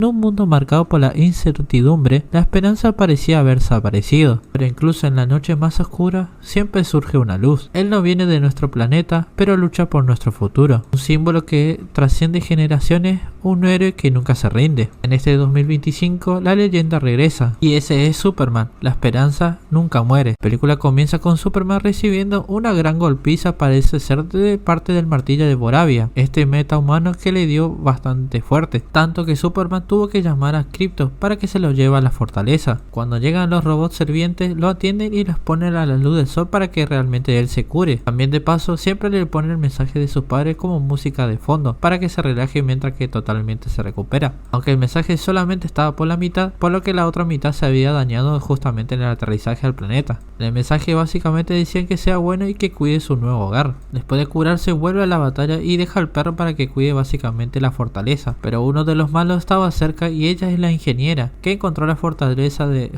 En un mundo marcado por la incertidumbre, la esperanza parecía haber desaparecido, pero incluso en la noche más oscura siempre surge una luz. Él no viene de nuestro planeta, pero lucha por nuestro futuro. Un símbolo que trasciende generaciones, un héroe que nunca se rinde. En este 2025 la leyenda regresa, y ese es Superman. La esperanza nunca muere. La película comienza con Superman recibiendo una gran golpiza, parece ser de parte del martillo de Boravia, este metahumano que le dio bastante fuerte, tanto que Superman tuvo que llamar a Krypto para que se lo lleve a la fortaleza. Cuando llegan los robots servientes, lo atienden y los ponen a la luz del sol para que realmente él se cure. También de paso siempre le ponen el mensaje de sus padres como música de fondo para que se relaje mientras que totalmente se recupera, aunque el mensaje solamente estaba por la mitad, por lo que la otra mitad se había dañado justamente en el aterrizaje al planeta. En el mensaje básicamente decían que sea bueno y que cuide su nuevo hogar. Después de curarse vuelve a la batalla y deja al perro para que cuide básicamente la fortaleza, pero uno de los malos estaba cerca y ella es la ingeniera que encontró la fortaleza de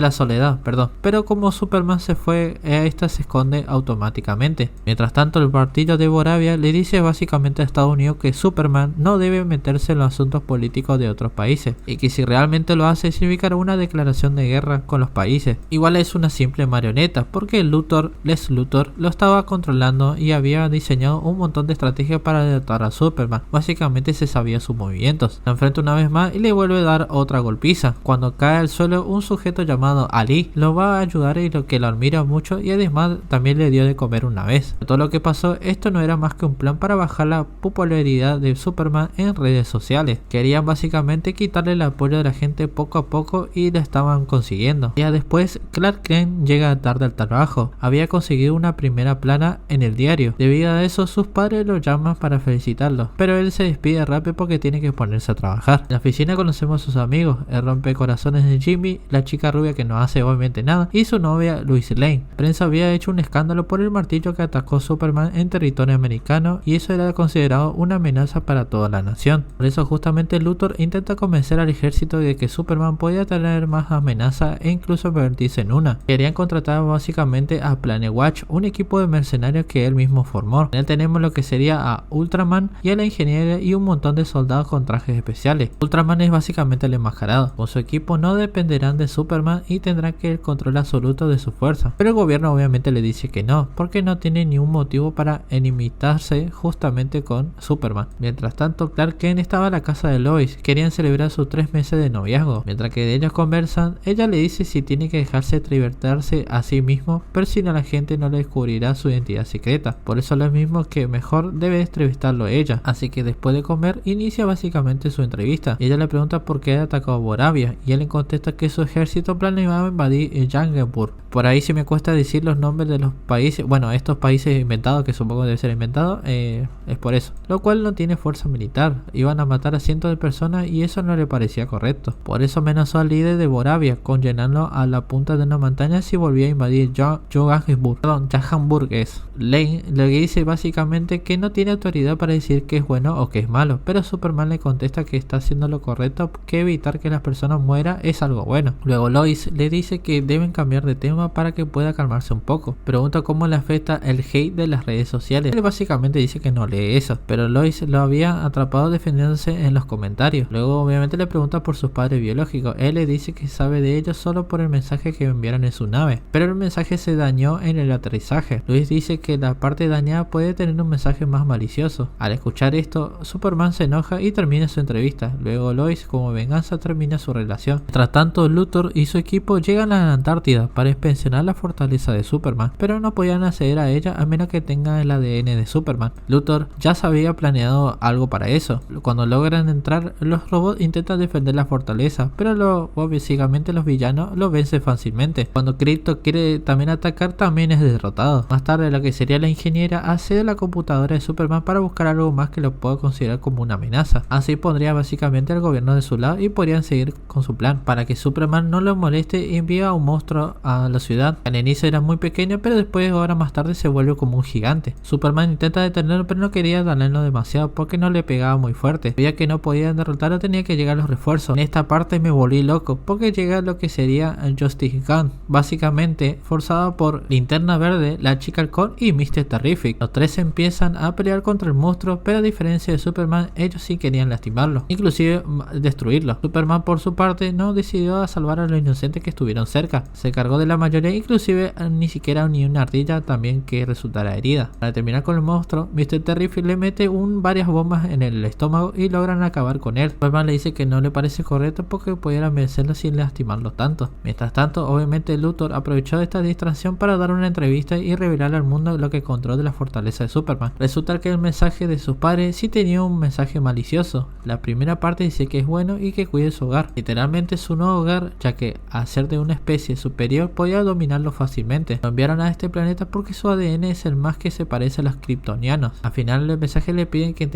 la soledad, pero como Superman se fue, esta se esconde automáticamente. Mientras tanto, el martillo de Boravia le dice básicamente a Estados Unidos que Superman no debe meterse en los asuntos políticos de otros países y que si realmente lo hace significará una declaración de guerra con los países. Igual es una simple marioneta porque Lex Luthor lo estaba controlando y había diseñado un montón de estrategias para derrotar a Superman. Básicamente se sabía sus movimientos. Lo enfrenta una vez más y le vuelve a dar otra golpiza. Cuando cae al suelo, un sujeto llamado Ali lo va a ayudar y lo admira mucho, y además también le dio de comer una vez. Todo lo que pasó, esto no era más que un plan para bajar la popularidad de Superman en redes sociales. Querían básicamente quitarle el apoyo de la gente poco a poco y lo estaban consiguiendo. Ya después, Clark Kent llega tarde al trabajo. Había conseguido una primera plana en el diario. Debido a eso, sus padres lo llaman para felicitarlo, pero él se despide rápido porque tiene que ponerse a trabajar. En la oficina conocemos a sus amigos, el rompecorazones de Jimmy, la chica rubia que no hace obviamente nada, y su novia Lois Lane. La prensa había hecho un escándalo por el martillo que atacó Superman en territorio americano, y eso era considerado una amenaza para toda la nación. Por eso justamente Luthor intenta convencer al ejército de que Superman podía tener más amenazas e incluso convertirse en una. Querían contratar básicamente a Planet Watch, un equipo de mercenarios que él mismo formó. En él tenemos lo que sería a Ultraman y a la ingeniera y un montón de soldados con trajes especiales. Ultraman es básicamente el enmascarado. Con su equipo no dependerán de Superman y tendrán que el control absoluto de su fuerza, pero el gobierno obviamente le dice que no, porque no tiene ningún motivo para enemitarse justamente con Superman. Mientras tanto, Clark Kent estaba en la casa de Lois. Querían celebrar sus 3 meses de noviazgo. Mientras que ellos conversan, ella le dice si tiene que dejarse trivertirse a sí mismo, pero si no, la gente no le descubrirá su identidad secreta. Por eso lo mismo que mejor debe entrevistarlo ella. Así que después de comer, inicia básicamente su entrevista. Ella le pregunta por qué ha atacado Boravia, y él le contesta que su ejército planeaba invadir Jangenburg. Por ahí se me cuesta decir los nombres de los países, bueno, estos países inventados, que supongo debe ser inventado, es por eso. Lo cual no tiene fuerza militar, iban a matar a cientos de personas y eso no le parecía correcto. Por eso amenazó al líder de Boravia con llenarlo a la punta de una montaña si volvía a invadir Jangenburg es. Lane le dice básicamente que no tiene autoridad para decir que es bueno o que es malo, pero Superman le contesta que está haciendo lo correcto, que evitar que las personas mueran es algo bueno. Luego Lois le dice que deben cambiar de tema para que pueda calmarse un poco. Pregunta cómo le afecta el hate de las redes sociales. Él básicamente dice que no lee eso, pero Lois lo había atrapado defendiéndose en los comentarios. Luego obviamente le pregunta por sus padres biológicos. Él le dice que sabe de ellos solo por el mensaje que enviaron en su nave, pero el mensaje se dañó en el aterrizaje. Lois dice que la parte dañada puede tener un mensaje más malicioso. Al escuchar esto, Superman se enoja y termina su entrevista. Luego Lois, como venganza, termina su relación. Mientras tanto, Luthor y su equipo llegan a la Antártida para inspeccionar la fortaleza de Superman, pero no podían acceder a ella a menos que tengan el ADN de Superman. Luthor ya se había planeado algo para eso. Cuando logran entrar, los robots intentan defender la fortaleza, pero básicamente los villanos lo vencen fácilmente. Cuando Krypto quiere también atacar, también es derrotado. Más tarde, lo que sería la ingeniera accede a la computadora de Superman para buscar algo más que lo pueda considerar como una amenaza. Así pondría básicamente al gobierno de su lado y podrían seguir con su plan. Para que Superman no lo moleste, envía a un monstruo a la ciudad. Al inicio era muy pequeño, pero después, ahora más tarde, se vuelve como un gigante. Superman intenta detenerlo, pero no quería dañarlo demasiado porque no le pegaba muy fuerte. Veía que no podían derrotarlo, tenía que llegar los refuerzos. En esta parte me volví loco porque llega lo que sería el Justice Gun, básicamente forzado por Linterna Verde, la Chica Halcón y Mr. Terrific. Los tres empiezan a pelear contra el monstruo, pero a diferencia de Superman, ellos sí querían lastimarlo. Inclusive inclusive destruirlo. Superman por su parte no decidió a salvar a los inocentes que estuvieron cerca, se cargó de la mayoría, inclusive ni siquiera ni una ardilla también que resultara herida. Para terminar con el monstruo, Mr. Terrific le mete varias bombas en el estómago y logran acabar con él. Superman le dice que no le parece correcto porque pudieran vencerlo sin lastimarlo tanto. Mientras tanto, obviamente Luthor aprovechó esta distracción para dar una entrevista y revelar al mundo lo que encontró de la fortaleza de Superman. Resulta que el mensaje de sus padres sí tenía un mensaje malicioso. La primera parte dice que es bueno y que cuide su hogar, literalmente su nuevo hogar, ya que al ser de una especie superior podía dominarlo fácilmente. Lo enviaron a este planeta porque su ADN es el más que se parece a los kryptonianos. Al final el mensaje le piden que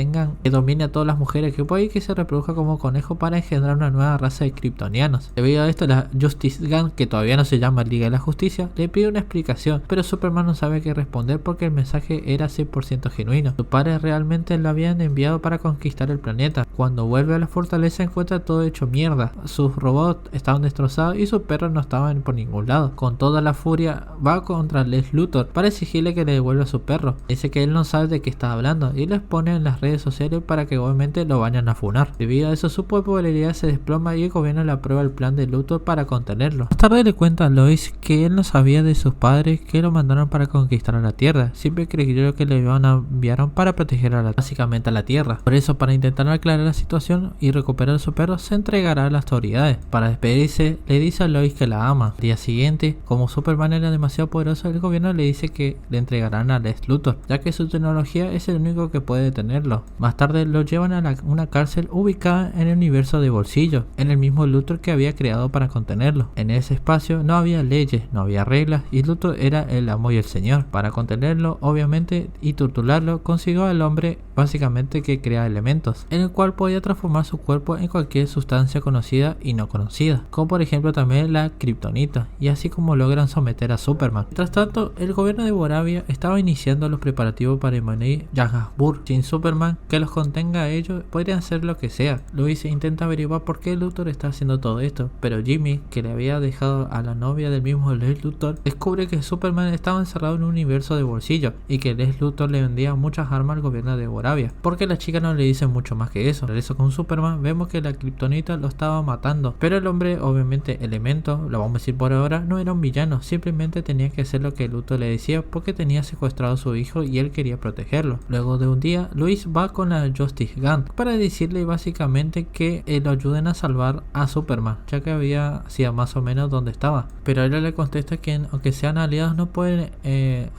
domine a todas las mujeres que pueda y que se reproduzca como conejo para engendrar una nueva raza de kryptonianos. Debido a esto, la Justice Gang, que todavía no se llama Liga de la Justicia, le pide una explicación, pero Superman no sabe qué responder porque el mensaje era 100% genuino. Sus padres realmente lo habían enviado para conquistar el planeta. Cuando vuelve a la fortaleza encuentra todo hecho mierda. Sus robots estaban destrozados y sus perros no estaban por ningún lado. Con toda la furia va contra Lex Luthor para exigirle que le devuelva a su perro. Dice que él no sabe de qué está hablando y les pone en las redes sociales para que obviamente lo vayan a funar. Debido a eso su popularidad se desploma y el gobierno le aprueba el plan de Luthor para contenerlo. Más tarde le cuenta a Lois que él no sabía de sus padres que lo mandaron para conquistar a la Tierra. Siempre creyó que le enviaron para proteger básicamente a la Tierra. Por eso, para intentar aclarar la situación y recuperar a su perro, se entregará a las autoridades. Para despedirse, le dice a Lois que la ama. Al día siguiente, como Superman era demasiado poderoso, el gobierno le dice que le entregarán a Lex Luthor, ya que su tecnología es el único que puede detenerlo. Más tarde lo llevan a una cárcel ubicada en el universo de Bolsillo, en el mismo Luthor que había creado para contenerlo. En ese espacio no había leyes, no había reglas y Luthor era el amo y el señor. Para contenerlo, obviamente, y torturarlo, consiguió al hombre básicamente que crea elementos, en el cual podía transformar su cuerpo en cualquier sustancia conocida y no conocida, como por ejemplo también la kriptonita, y así como logran someter a Superman. Mientras tanto, el gobierno de Boravia estaba iniciando los preparativos para invadir Johannesburg. Sin Superman que los contenga a ellos, podrían hacer lo que sea. Lois intenta averiguar por qué Luthor está haciendo todo esto, pero Jimmy, que le había dejado a la novia del mismo Lex Luthor, descubre que Superman estaba encerrado en un universo de Bolsillo y que Lex Luthor le vendía muchas armas al gobierno de Boravia, porque la chica no le dice mucho más que eso. Por eso con Superman vemos que la kriptonita lo estaba matando, pero el hombre, obviamente Elemento, lo vamos a decir por ahora, no era un villano, simplemente tenía que hacer lo que Luthor le decía porque tenía secuestrado a su hijo y él quería protegerlo. Luego de un día, Lois va con la Justice Gang para decirle básicamente que lo ayuden a salvar a Superman, ya que había sido más o menos donde estaba, pero ella le contesta que aunque sean aliados no pueden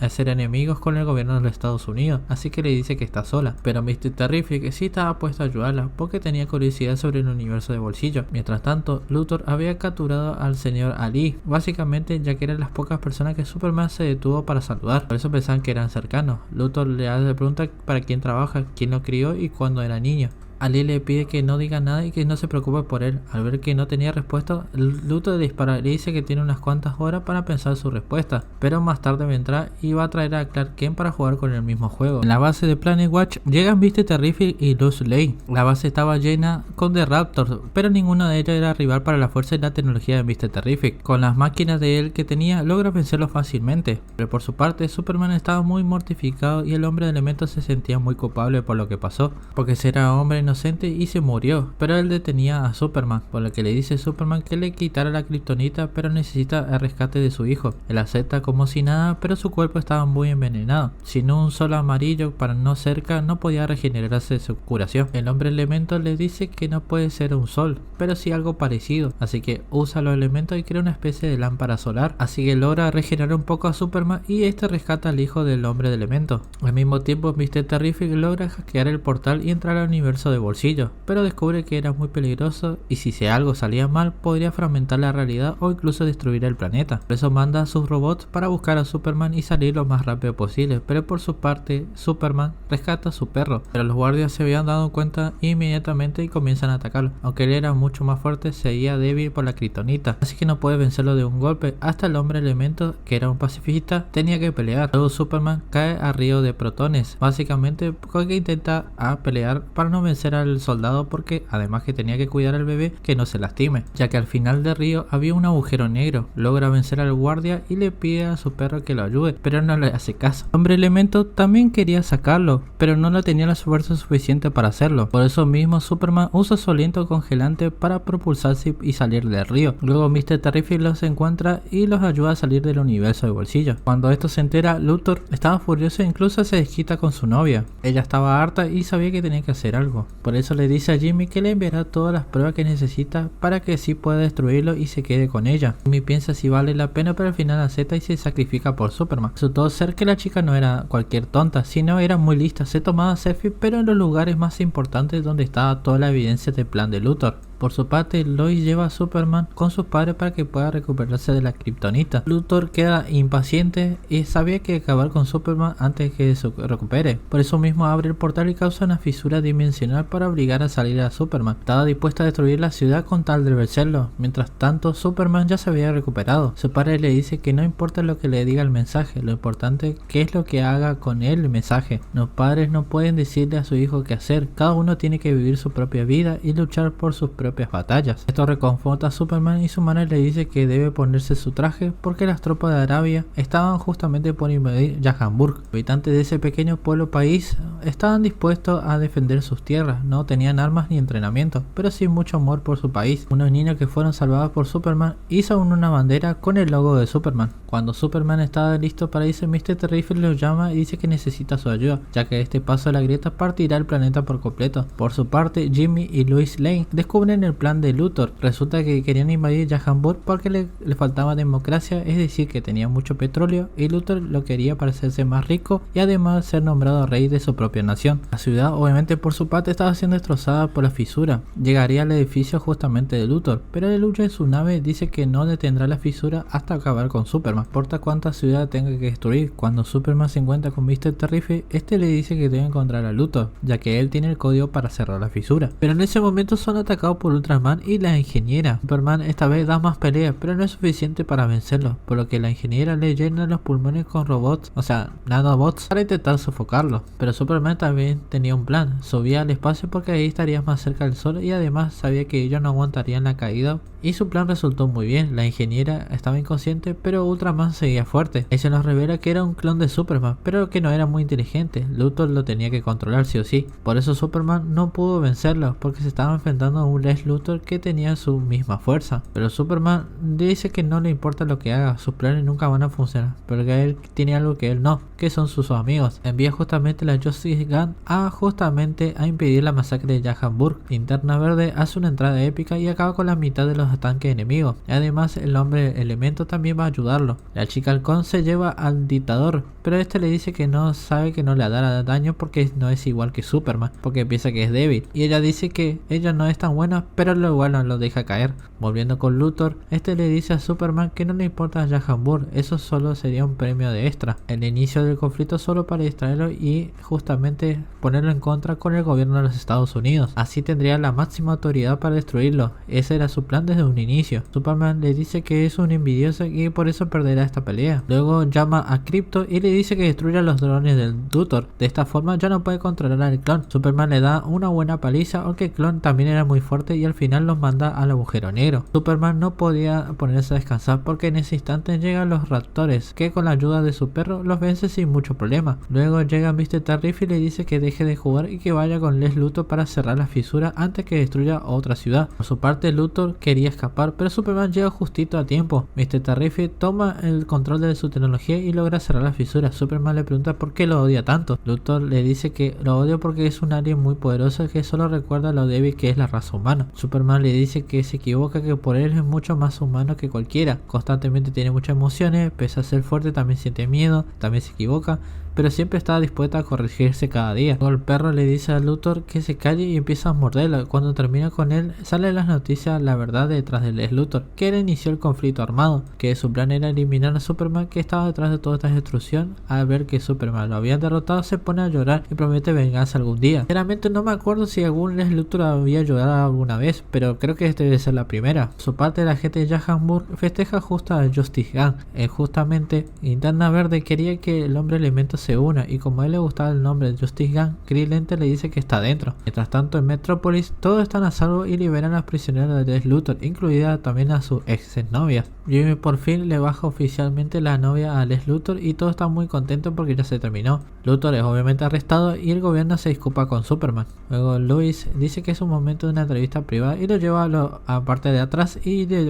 hacer enemigos con el gobierno de los Estados Unidos, así que le dice que está sola, pero Mr. Terrific sí estaba puesto a ayudarla porque tenía curiosidad sobre el universo de Bolsillo. Mientras tanto, Luthor había capturado al señor Ali, básicamente ya que eran las pocas personas que Superman se detuvo para saludar, por eso pensaban que eran cercanos. Luthor le pregunta para quién trabaja, quién lo crió y cuándo era niño. Ali le pide que no diga nada y que no se preocupe por él. Al ver que no tenía respuesta, Luthor dispara. Le dice que tiene unas cuantas horas para pensar su respuesta, pero más tarde vendrá y va a traer a Clark Kent para jugar con el mismo juego. En la base de Planet Watch llegan Mr. Terrific y Lois Lane. La base estaba llena con The Raptors, pero ninguno de ellos era rival para la fuerza y la tecnología de Mr. Terrific. Con las máquinas de él que tenía, logra vencerlo fácilmente, pero por su parte Superman estaba muy mortificado y el hombre de elementos se sentía muy culpable por lo que pasó, porque era hombre inocente y se murió, pero él detenía a Superman, por lo que le dice a Superman que le quitara la kriptonita, pero necesita el rescate de su hijo. Él acepta como si nada, pero su cuerpo estaba muy envenenado. Sin un sol amarillo para no cerca, no podía regenerarse su curación. El hombre elemento le dice que no puede ser un sol, pero sí algo parecido, así que usa los elementos y crea una especie de lámpara solar, así que logra regenerar un poco a Superman y este rescata al hijo del hombre de elemento. Al mismo tiempo, Mr. Terrific logra hackear el portal y entrar al universo de Bolsillo, pero descubre que era muy peligroso y si algo salía mal podría fragmentar la realidad o incluso destruir el planeta. Por eso manda a sus robots para buscar a Superman y salir lo más rápido posible, pero por su parte Superman rescata a su perro, pero los guardias se habían dado cuenta inmediatamente y comienzan a atacarlo. Aunque él era mucho más fuerte, seguía débil por la kriptonita, así que no puede vencerlo de un golpe. Hasta el hombre elemento, que era un pacifista, tenía que pelear. Luego Superman cae al río de protones, básicamente porque intenta pelear para no vencer convencer al soldado porque además que tenía que cuidar al bebé que no se lastime, ya que al final del río había un agujero negro. Logra vencer al guardia y le pide a su perro que lo ayude, pero no le hace caso. El hombre elemento también quería sacarlo, pero no tenía la fuerza suficiente para hacerlo. Por eso mismo Superman usa su aliento congelante para propulsarse y salir del río. Luego Mr. Terrific los encuentra y los ayuda a salir del universo de bolsillo. Cuando esto se entera, Luthor estaba furioso e incluso se desquita con su novia. Ella estaba harta y sabía que tenía que hacer algo. Por eso le dice a Jimmy que le enviará todas las pruebas que necesita para que sí pueda destruirlo y se quede con ella. Jimmy piensa si vale la pena, pero al final acepta y se sacrifica por Superman. Resultó ser que la chica no era cualquier tonta, sino era muy lista. Se tomaba selfies, pero en los lugares más importantes donde estaba toda la evidencia del plan de Luthor. Por su parte, Lois lleva a Superman con sus padres para que pueda recuperarse de la kriptonita. Luthor queda impaciente y sabía que acabar con Superman antes que se recupere. Por eso mismo abre el portal y causa una fisura dimensional para obligar a salir a Superman. Estaba dispuesta a destruir la ciudad con tal de vencerlo. Mientras tanto, Superman ya se había recuperado. Su padre le dice que no importa lo que le diga el mensaje, lo importante que es lo que haga con él el mensaje. Los padres no pueden decirle a su hijo qué hacer. Cada uno tiene que vivir su propia vida y luchar por sus propias batallas. Esto reconforta a Superman y su madre le dice que debe ponerse su traje porque las tropas de Arabia estaban justamente por invadir Jahanburg. Los habitantes de ese pequeño pueblo país estaban dispuestos a defender sus tierras, no tenían armas ni entrenamiento, pero sí mucho amor por su país. Unos niños que fueron salvados por Superman hizo una bandera con el logo de Superman. Cuando Superman estaba listo para irse, Mr. Terrific lo llama y dice que necesita su ayuda, ya que este paso de la grieta partirá el planeta por completo. Por su parte, Jimmy y Lois Lane descubren el plan de Luthor. Resulta que querían invadir Jahanburg porque le faltaba democracia, es decir, que tenía mucho petróleo, y Luthor lo quería para hacerse más rico y además ser nombrado rey de su propia nación. La ciudad, obviamente por su parte, estaba siendo destrozada por la fisura. Llegaría al edificio justamente de Luthor, pero el huye de su nave dice que no detendrá la fisura hasta acabar con Superman. No importa cuánta ciudad tenga que destruir. Cuando Superman se encuentra con Mr. Terrific, este le dice que debe encontrar a Luthor, ya que él tiene el código para cerrar la fisura. Pero en ese momento son atacados por Ultraman y la ingeniera. Superman esta vez da más peleas, pero no es suficiente para vencerlo, por lo que la ingeniera le llena los pulmones con robots, o sea, nanobots, para intentar sofocarlo. Pero Superman también tenía un plan. Subía al espacio porque ahí estaría más cerca del sol y además sabía que ellos no aguantarían la caída, y su plan resultó muy bien. La ingeniera estaba inconsciente, pero Ultraman seguía fuerte. Ella nos revela que era un clon de Superman, pero que no era muy inteligente. Luthor lo tenía que controlar sí o sí. Por eso Superman no pudo vencerlo, porque se estaba enfrentando a un Lex Luthor que tenía su misma fuerza. Pero Superman dice que no le importa lo que haga, sus planes nunca van a funcionar, pero que él tiene algo que él no, que son sus amigos. Envía justamente la Justice Gun a impedir la masacre de Jahanburg. Linterna Verde hace una entrada épica y acaba con la mitad de los tanques enemigos. Además, el hombre elemento también va a ayudarlo. La chica halcón se lleva al dictador, pero este le dice que no sabe que no le hará daño porque no es igual que Superman, porque piensa que es débil. Y ella dice que ella no es tan buena, pero igual no lo deja caer. Volviendo con Luthor, este le dice a Superman que no le importa Jahanburg, eso solo sería un premio de extra. El inicio del conflicto solo para distraerlo y justamente ponerlo en contra con el gobierno de los Estados Unidos. Así tendría la máxima autoridad para destruirlo. Ese era su plan desde un inicio. Superman le dice que es un envidioso y por eso perderá esta pelea. Luego llama a Krypto y le dice que destruya los drones del Luthor. De esta forma ya no puede controlar al clon. Superman le da una buena paliza, aunque el clon también era muy fuerte, y al final los manda al agujero negro. Superman no podía ponerse a descansar porque en ese instante llegan los raptores, que con la ayuda de su perro los vence sin mucho problema. Luego llega Mr. Terrific y le dice que deje de jugar y que vaya con Lex Luthor para cerrar la fisura antes que destruya otra ciudad. Por su parte, Luthor quería escapar, pero Superman llega justito a tiempo. Mr. Terrific toma el control de su tecnología y logra cerrar la fisura. Superman le pregunta por qué lo odia tanto. Luthor le dice que lo odia porque es un alien muy poderoso que solo recuerda lo débil que es la raza humana. Superman le dice que se equivoca, que por él es mucho más humano que cualquiera. Constantemente tiene muchas emociones, pese a ser fuerte también siente miedo, también se equivoca, pero siempre está dispuesta a corregirse cada día. Luego el perro le dice a Luthor que se calle y empieza a morderlo. Cuando termina con él, sale en las noticias la verdad detrás de Lex Luthor, que él inició el conflicto armado, que su plan era eliminar a Superman, que estaba detrás de toda esta destrucción. Al ver que Superman lo habían derrotado, se pone a llorar y promete venganza algún día. Sinceramente no me acuerdo si algún Lex Luthor había llorado alguna vez, pero creo que esta debe ser la primera. Por su parte, la gente de Jahanburg festeja justo a Justice Gun. Justamente, Linterna Verde quería que el hombre elemento se une, y como a él le gustaba el nombre de Justice Gang, Green Lantern le dice que está dentro. Mientras tanto, en Metrópolis todos están a salvo y liberan a las prisioneras de Lex Luthor, incluida también a su ex novia. Jimmy por fin le baja oficialmente la novia a Lex Luthor y todos están muy contentos porque ya se terminó. Luthor es obviamente arrestado y el gobierno se disculpa con Superman. Luego Lois dice que es un momento de una entrevista privada y lo lleva a la parte de atrás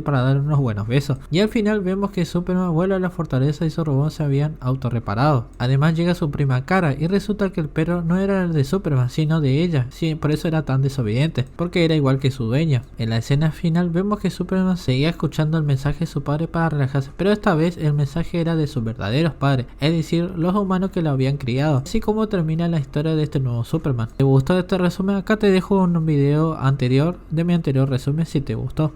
para dar unos buenos besos. Y al final vemos que Superman vuelve a la fortaleza y sus robots se habían autorreparado. Además llega su prima Kara y resulta que el perro no era el de Superman sino de ella. Sí, por eso era tan desobediente, porque era igual que su dueña. En la escena final vemos que Superman seguía escuchando el mensaje de su padre para relajarse, pero esta vez el mensaje era de sus verdaderos padres, es decir, los humanos que lo habían criado. Así como termina la historia de este nuevo Superman. ¿Te gustó este resumen? Acá te dejo un video anterior de mi anterior resumen si te gustó.